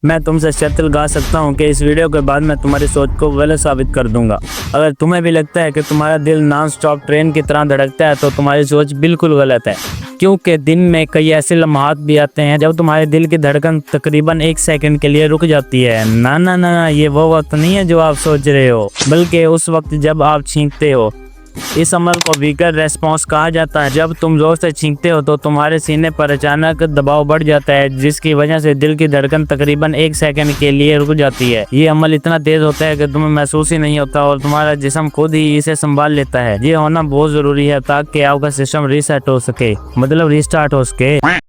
मैं तुमसे शर्त गा सकता हूँ कि इस वीडियो के बाद मैं तुम्हारी सोच को गलत साबित कर दूंगा। अगर तुम्हें भी लगता है कि तुम्हारा दिल नॉन स्टॉप ट्रेन की तरह धड़कता है तो तुम्हारी सोच बिल्कुल गलत है, क्योंकि दिन में कई ऐसे लम्हात भी आते हैं जब तुम्हारे दिल की धड़कन तकरीबन 1 सेकंड के लिए रुक जाती है। ना ना ना, ये वो वक्त नहीं है जो आप सोच रहे हो, बल्कि उस वक्त जब आप छींकते हो। इस अमल को वीगर रेस्पॉन्स कहा जाता है। जब तुम जोर से छींकते हो तो तुम्हारे सीने पर अचानक दबाव बढ़ जाता है, जिसकी वजह से दिल की धड़कन तकरीबन 1 सेकंड के लिए रुक जाती है। ये अमल इतना तेज होता है कि तुम्हें महसूस ही नहीं होता और तुम्हारा जिस्म खुद ही इसे संभाल लेता है। ये होना बहुत जरूरी है ताकि आपका सिस्टम रीसेट हो सके, मतलब रिस्टार्ट हो सके।